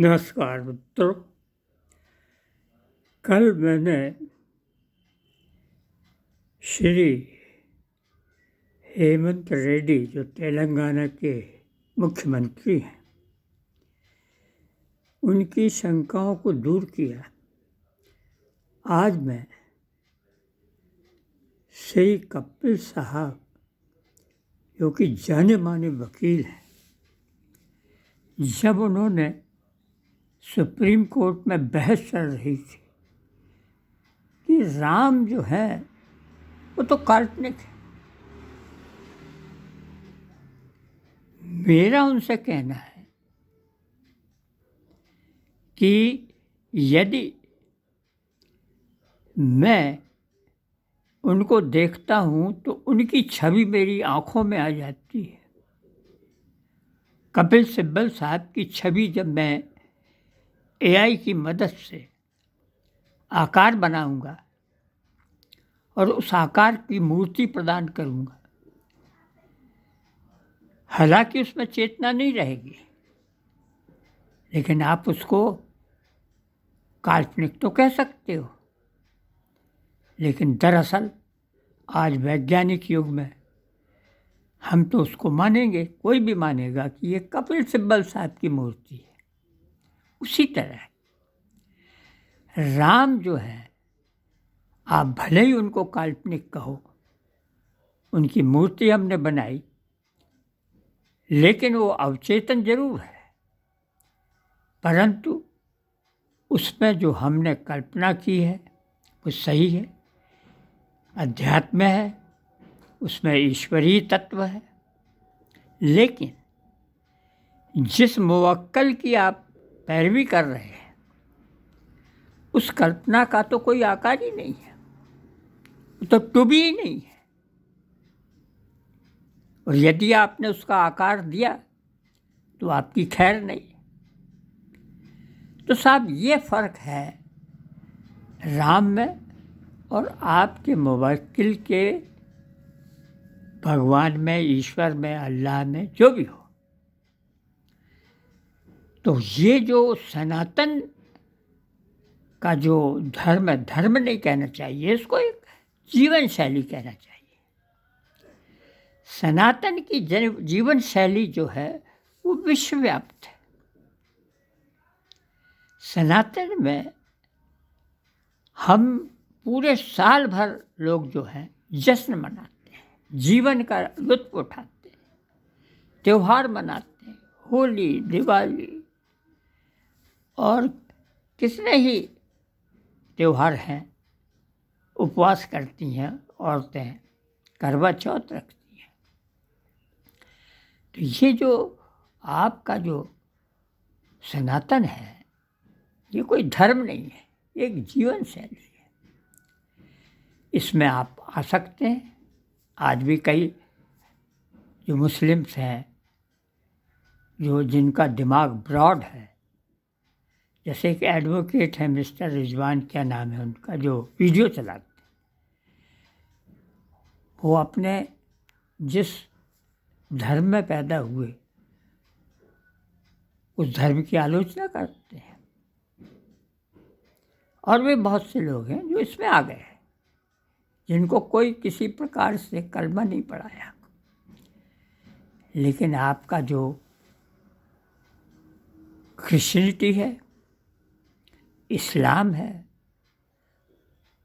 नमस्कार मित्रों। कल मैंने श्री हेमंत रेड्डी जो तेलंगाना के मुख्यमंत्री हैं, उनकी शंकाओं को दूर किया। आज मैं श्री कपिल साहब जो कि जाने माने वकील हैं, जब उन्होंने सुप्रीम कोर्ट में बहस चल रही थी कि राम जो है वो तो काल्पनिक है, मेरा उनसे कहना है कि यदि मैं उनको देखता हूँ तो उनकी छवि मेरी आँखों में आ जाती है। कपिल सिब्बल साहब की छवि जब मैं AI की मदद से आकार बनाऊंगा और उस आकार की मूर्ति प्रदान करूंगा, हालांकि उसमें चेतना नहीं रहेगी, लेकिन आप उसको काल्पनिक तो कह सकते हो। लेकिन दरअसल आज वैज्ञानिक युग में हम तो उसको मानेंगे, कोई भी मानेगा कि ये कपिल सिब्बल साहब की मूर्ति है। उसी तरह राम जो है, आप भले ही उनको काल्पनिक कहो, उनकी मूर्ति हमने बनाई, लेकिन वो अवचेतन जरूर है, परंतु उसमें जो हमने कल्पना की है वो सही है, अध्यात्म है, उसमें ईश्वरीय तत्व है। लेकिन जिस मुवक्किल की आप पैरवी कर रहे हैं, उस कल्पना का तो कोई आकार ही नहीं है, वो तो टुबी ही नहीं है। और यदि आपने उसका आकार दिया तो आपकी खैर नहीं। तो साहब, ये फ़र्क है राम में और आपके मुवक्किल के भगवान में, ईश्वर में, अल्लाह में, जो भी हो। तो ये जो सनातन का जो धर्म है, धर्म नहीं कहना चाहिए इसको, एक जीवन शैली कहना चाहिए। सनातन की जीवन शैली जो है वो विश्वव्याप्त है। सनातन में हम पूरे साल भर लोग जो हैं जश्न मनाते हैं, जीवन का लुत्फ उठाते हैं, त्योहार मनाते हैं, होली, दिवाली और कितने ही त्योहार हैं। उपवास करती हैं औरतें, करवा चौथ रखती हैं। तो ये जो आपका जो सनातन है, ये कोई धर्म नहीं है, एक जीवन शैली है। इसमें आप आ सकते हैं। आज भी कई जो मुस्लिम्स हैं, जो जिनका दिमाग ब्रॉड है, जैसे एक एडवोकेट है मिस्टर रिजवान, क्या नाम है उनका, जो वीडियो चलाते हैं, वो अपने जिस धर्म में पैदा हुए उस धर्म की आलोचना करते हैं। और वे बहुत से लोग हैं जो इसमें आ गए हैं, जिनको कोई किसी प्रकार से कलमा नहीं पढ़ाया। लेकिन आपका जो क्रिश्चियनिटी है, इस्लाम है,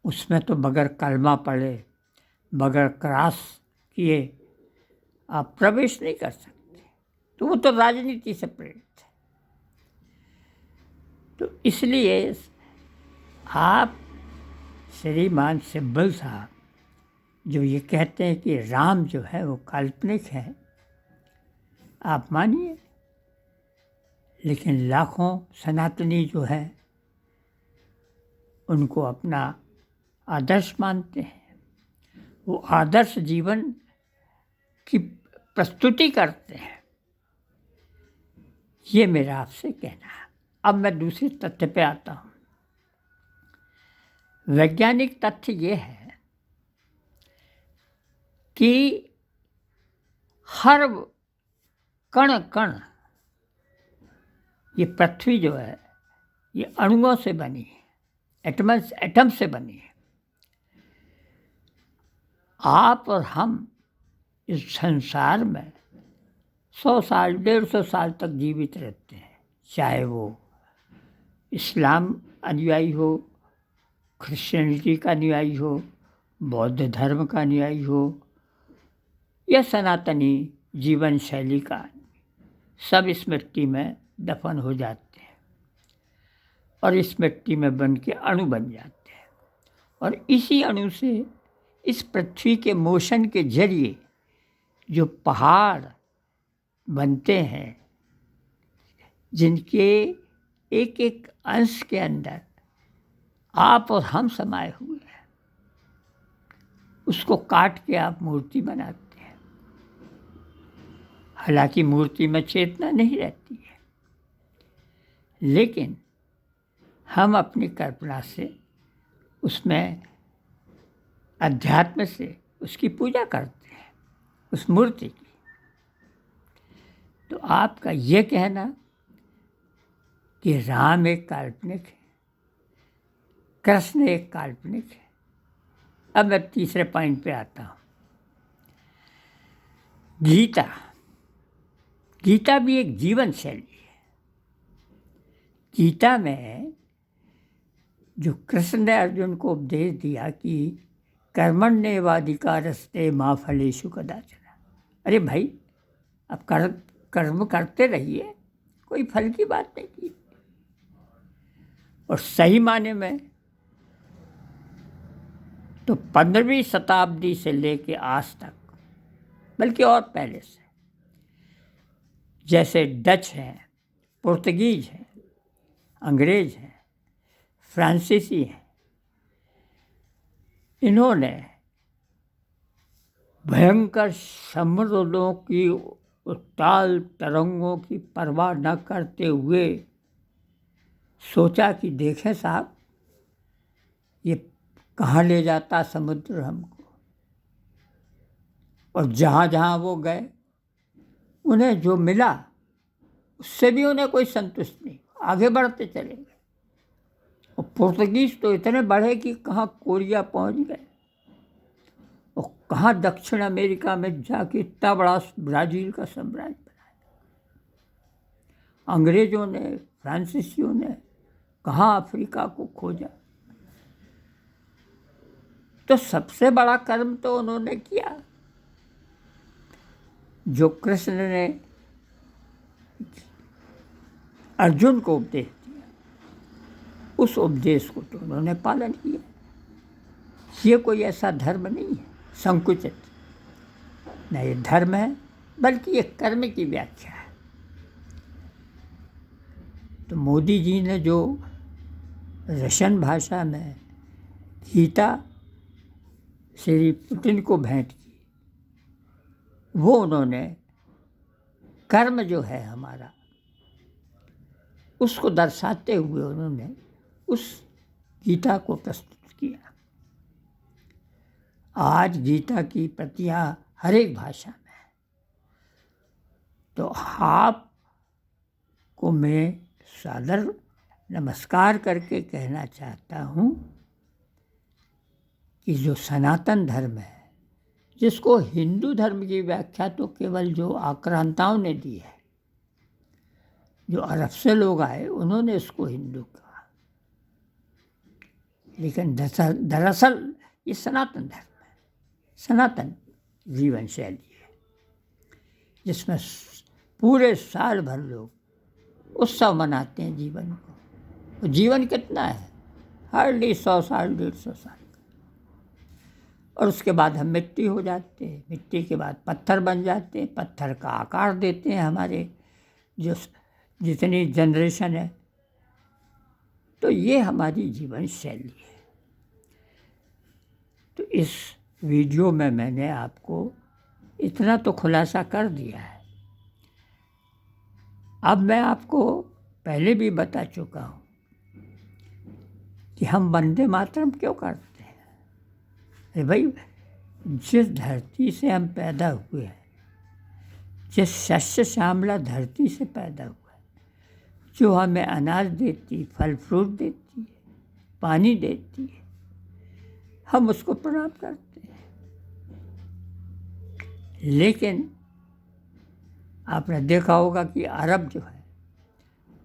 उसमें तो बगैर कलमा पढ़े, बगैर क्रॉस किए आप प्रवेश नहीं कर सकते। तो वो तो राजनीति से प्रेरित है। तो इसलिए आप श्रीमान सिब्बल साहब जो ये कहते हैं कि राम जो है वो काल्पनिक है, आप मानिए। लेकिन लाखों सनातनी जो है उनको अपना आदर्श मानते हैं, वो आदर्श जीवन की प्रस्तुति करते हैं। ये मेरा आपसे कहना है। अब मैं दूसरे तथ्य पे आता हूँ। वैज्ञानिक तथ्य ये है कि हर कण कण ये पृथ्वी जो है ये अणुओं से बनी है, एटम से बनी है। आप और हम इस संसार में 100 साल 150 साल तक जीवित रहते हैं, चाहे वो इस्लाम अनुयायी हो, क्रिश्चियनिटी का अनुयायी हो, बौद्ध धर्म का अनुयायी हो या सनातनी जीवन शैली का, सब इस मिट्टी में दफन हो जाते हैं और इस मिट्टी में बन के अणु बन जाते हैं। और इसी अणु से इस पृथ्वी के मोशन के जरिए जो पहाड़ बनते हैं, जिनके एक एक अंश के अंदर आप और हम समाये हुए हैं, उसको काट के आप मूर्ति बनाते हैं। हालांकि मूर्ति में चेतना नहीं रहती है, लेकिन हम अपनी कल्पना से उसमें अध्यात्म से उसकी पूजा करते हैं, उस मूर्ति की। तो आपका ये कहना कि राम एक काल्पनिक है, कृष्ण एक काल्पनिक है। अब मैं तीसरे पॉइंट पे आता हूँ। गीता भी एक जीवन शैली है। गीता में जो कृष्ण ने अर्जुन को उपदेश दिया कि कर्मण्येवाधिकारस्ते मा फलेषु कदाचन, अरे भाई अब कर्म करते रहिए, कोई फल की बात नहीं की। और सही माने में तो 15वीं शताब्दी से लेके आज तक, बल्कि और पहले से, जैसे डच हैं, पुर्तगीज हैं, अंग्रेज हैं, फ्रांसीसी हैं, इन्होंने भयंकर समुद्रों की उत्ताल तरंगों की परवाह न करते हुए सोचा कि देखें साहब, ये कहाँ ले जाता समुद्र हमको। और जहाँ जहाँ वो गए, उन्हें जो मिला उससे भी उन्हें कोई संतुष्ट नहीं, आगे बढ़ते चले गए। और पुर्तगीज तो इतने बढ़े कि कहाँ कोरिया पहुँच गए और कहाँ दक्षिण अमेरिका में जाके इतना बड़ा ब्राज़ील का साम्राज्य बनाया। अंग्रेज़ों ने, फ्रांसीसियों ने कहाँ अफ्रीका को खोजा। तो सबसे बड़ा कर्म तो उन्होंने किया जो कृष्ण ने अर्जुन को उपदेश दिया, उस उपदेश को तो उन्होंने पालन किया। ये कोई ऐसा धर्म नहीं है संकुचित, न ये धर्म है, बल्कि ये कर्म की व्याख्या है। तो मोदी जी ने जो रशियन भाषा में गीता श्री पुतिन को भेंट की, वो उन्होंने कर्म जो है हमारा, उसको दर्शाते हुए उन्होंने उस गीता को प्रस्तुत किया। आज गीता की प्रतियां हर एक भाषा में है। तो आप को मैं सादर नमस्कार करके कहना चाहता हूँ कि जो सनातन धर्म है, जिसको हिंदू धर्म की व्याख्या तो केवल जो आक्रांताओं ने दी है, जो अरब से लोग आए उन्होंने इसको हिंदू कहा, लेकिन दरअसल ये सनातन धर्म है, सनातन जीवन शैली है, जिसमें पूरे साल भर लोग उत्सव मनाते हैं जीवन को। और जीवन कितना है? हार्डली 100 साल 150 साल। और उसके बाद हम मिट्टी हो जाते हैं, मिट्टी के बाद पत्थर बन जाते हैं, पत्थर का आकार देते हैं हमारे जो जितनी जनरेशन है। तो ये हमारी जीवन शैली है। तो इस वीडियो में मैंने आपको इतना तो खुलासा कर दिया है। अब मैं आपको पहले भी बता चुका हूँ कि हम वंदे मातरम क्यों करते हैं। अरे भाई, जिस धरती से हम पैदा हुए हैं, जिस शस्य श्यामला धरती से पैदा हुए हैं, जो हमें अनाज देती, फल फ्रूट देती है, पानी देती है, हम उसको प्रणाम करते हैं। लेकिन आपने देखा होगा कि अरब जो है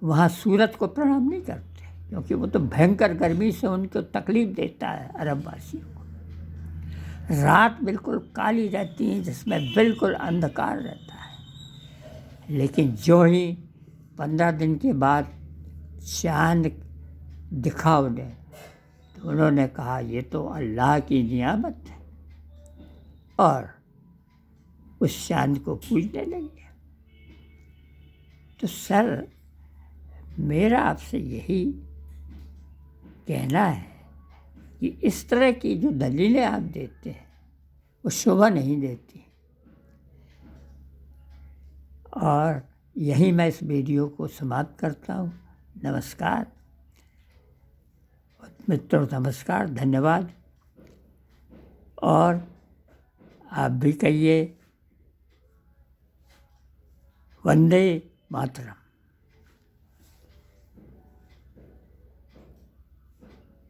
वहाँ सूरज को प्रणाम नहीं करते, क्योंकि वो तो भयंकर गर्मी से उनको तकलीफ देता है अरब वासियों को। रात बिल्कुल काली रहती है जिसमें बिल्कुल अंधकार रहता है। लेकिन जो ही 15 दिन के बाद चाँद दिखा उन्हें, तो उन्होंने कहा ये तो अल्लाह की नियामत है, और उस चाँद को पूजने लगे। तो सर, मेरा आपसे यही कहना है कि इस तरह की जो दलीलें आप देते हैं वो शोभा नहीं देती। और यहीं मैं इस वीडियो को समाप्त करता हूँ। नमस्कार मित्रों, नमस्कार, धन्यवाद। और आप भी कहिए वंदे मातरम।